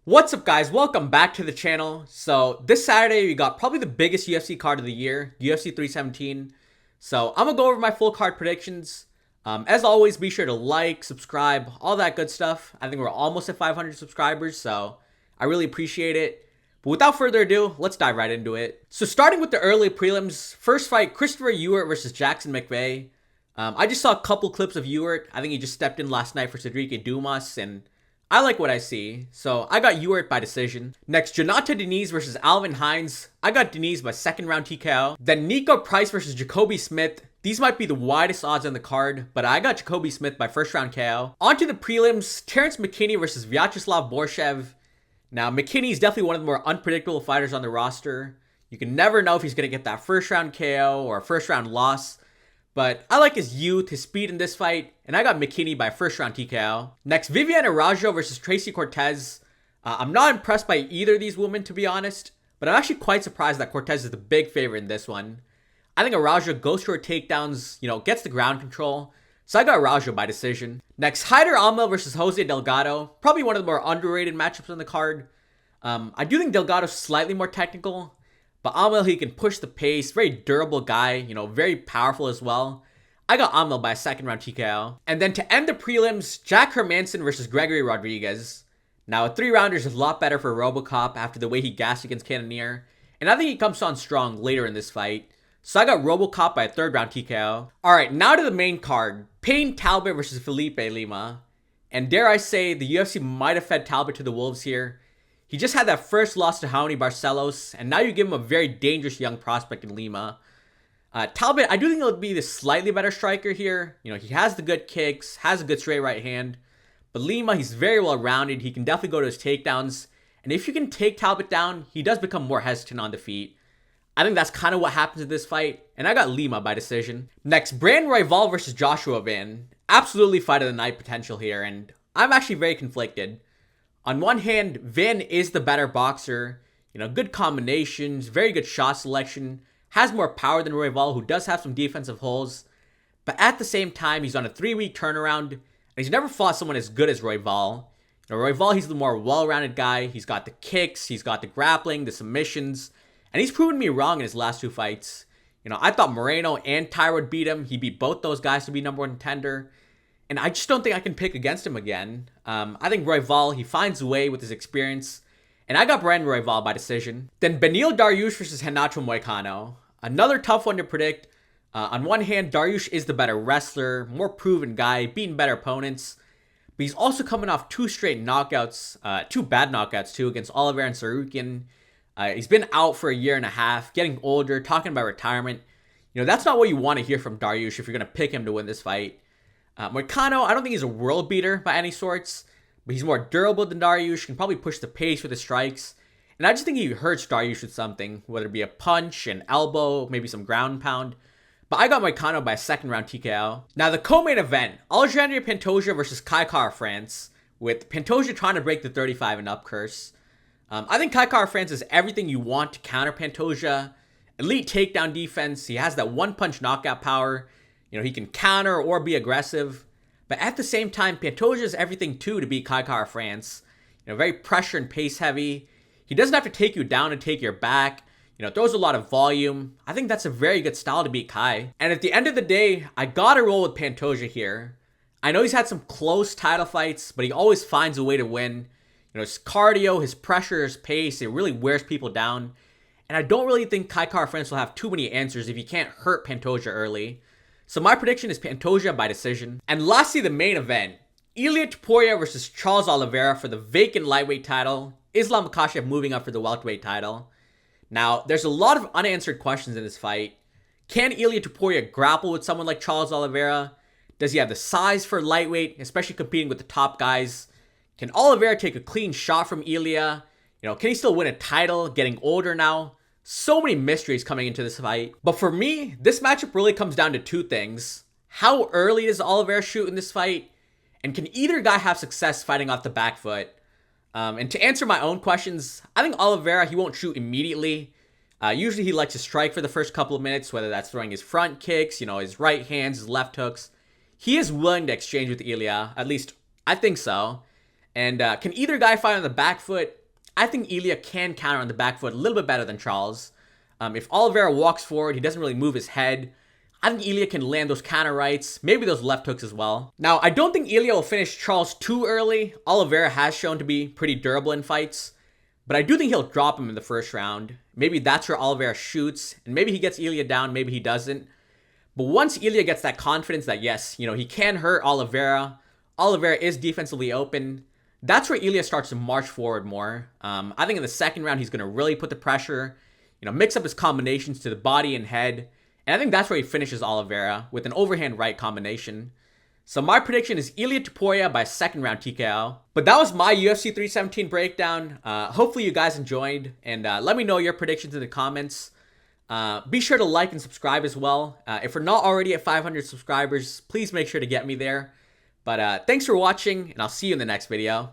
What's up, guys? Welcome back to the channel. So this Saturday we got probably the biggest UFC card of the year, UFC 317. So I'm gonna go over my full card predictions. As always, be sure to like, subscribe, all that good stuff. I think we're almost at 500 subscribers, so I really appreciate it. But without further ado, let's dive right into it. So starting with the early prelims, first fight, Christopher Ewart versus Jackson McVeigh. I just saw a couple clips of Ewart. I think he just stepped in last night for Cedric Dumas, and I like what I see, so I got Ewart by decision. Next, Jonathan Diniz versus Alvin Hines. I got Diniz by second round TKO. Then Nico Price versus Jacoby Smith. These might be the widest odds on the card, but I got Jacoby Smith by first round KO. On to the prelims, Terrence McKinney versus Vyacheslav Borshev. Now, McKinney is definitely one of the more unpredictable fighters on the roster. You can never know if he's going to get that first round KO or a first round loss. But I like his youth, his speed in this fight, and I got McKinney by first round TKO. Next, Viviane Araújo versus Tracy Cortez. I'm not impressed by either of these women, to be honest, but I'm actually quite surprised that Cortez is the big favorite in this one. I think Araújo goes to her takedowns, gets the ground control, so I got Araújo by decision. Next, Haider Amel versus Jose Delgado. Probably one of the more underrated matchups on the card. I do think Delgado's slightly more technical, but Amel, he can push the pace. Very durable guy, very powerful as well. I got Amel by a second round TKO. And then to end the prelims, Jack Hermanson versus Gregory Rodriguez. Now, a 3-rounder is a lot better for Robocop after the way he gassed against Cannonier. And I think he comes on strong later in this fight. So I got Robocop by a third round TKO. Alright, now to the main card. Payne Talbot versus Felipe Lima. And dare I say, the UFC might have fed Talbot to the wolves here. He just had that first loss to Raoni Barcelos, and now you give him a very dangerous young prospect in Lima. Talbot, I do think he'll be the slightly better striker here. He has the good kicks, has a good straight right hand. But Lima, he's very well rounded. He can definitely go to his takedowns. And if you can take Talbot down, he does become more hesitant on the feet. I think that's kind of what happens in this fight, and I got Lima by decision. Next, Brandon Royval versus Joshua Van. Absolutely fight of the night potential here, and I'm actually very conflicted. On one hand, Van is the better boxer. Good combinations, very good shot selection, has more power than Royval, who does have some defensive holes. But at the same time, he's on a 3-week turnaround, and he's never fought someone as good as Royval. Royval, he's the more well-rounded guy. He's got the kicks, he's got the grappling, the submissions, and he's proven me wrong in his last 2 fights. I thought Moreno and Tyra would beat him. He beat both those guys to be number 1 contender. And I just don't think I can pick against him again. I think Royval, he finds a way with his experience. And I got Brandon Royval by decision. Then Beneil Dariush versus Renato Moicano. Another tough one to predict. On one hand, Dariush is the better wrestler, more proven guy, beating better opponents. But he's also coming off 2 straight knockouts, 2 bad knockouts too, against Olivera and Sarukian. He's been out for a year and a half, getting older, talking about retirement. That's not what you want to hear from Dariush if you're going to pick him to win this fight. Moicano, I don't think he's a world beater by any sorts, but he's more durable than Dariush, can probably push the pace with his strikes. And I just think he hurts Dariush with something, whether it be a punch, an elbow, maybe some ground and pound. But I got Moicano by a second round TKO. Now the co-main event, Alexandre Pantosia versus Kai Kara-France, with Pantosia trying to break the 35 and up curse. I think Kai Kara-France is everything you want to counter Pantosia. Elite takedown defense, he has that one-punch knockout power. He can counter or be aggressive. But at the same time, Pantosia is everything too to beat Kai Kara-France. Very pressure and pace heavy. He doesn't have to take you down and take your back. Throws a lot of volume. I think that's a very good style to beat Kai. And at the end of the day, I gotta roll with Pantosia here. I know he's had some close title fights, but he always finds a way to win. His cardio, his pressure, his pace, it really wears people down. And I don't really think Kai Kara-France will have too many answers if he can't hurt Pantosia early. So my prediction is Pantosia by decision. And lastly, the main event. Ilia Topuria versus Charles Olivera for the vacant lightweight title. Islam Makhachev moving up for the welterweight title. Now, there's a lot of unanswered questions in this fight. Can Ilia Topuria grapple with someone like Charles Oliveira? Does he have the size for lightweight, especially competing with the top guys? Can Oliveira take a clean shot from Ilia? Can he still win a title, getting older now? So many mysteries coming into this fight. But for me, this matchup really comes down to 2 things. How early does Oliveira shoot in this fight? And can either guy have success fighting off the back foot? And to answer my own questions, I think Oliveira, he won't shoot immediately. Usually he likes to strike for the first couple of minutes, whether that's throwing his front kicks, his right hands, his left hooks. He is willing to exchange with Ilia, at least I think so. And can either guy fight on the back foot? I think Ilia can counter on the back foot a little bit better than Charles. If Olivera walks forward, he doesn't really move his head. I think Ilia can land those counter rights, maybe those left hooks as well. Now, I don't think Ilia will finish Charles too early. Olivera has shown to be pretty durable in fights, but I do think he'll drop him in the first round. Maybe that's where Olivera shoots, and maybe he gets Ilia down, maybe he doesn't. But once Ilia gets that confidence that, yes, he can hurt Olivera, Olivera is defensively open, that's where Ilia starts to march forward more. I think in the second round, he's going to really put the pressure, mix up his combinations to the body and head. And I think that's where he finishes Olivera with an overhand right combination. So my prediction is Ilia Topuria by second round TKO. But that was my UFC 317 breakdown. Hopefully you guys enjoyed. And let me know your predictions in the comments. Be sure to like and subscribe as well. If we're not already at 500 subscribers, please make sure to get me there. But thanks for watching, and I'll see you in the next video.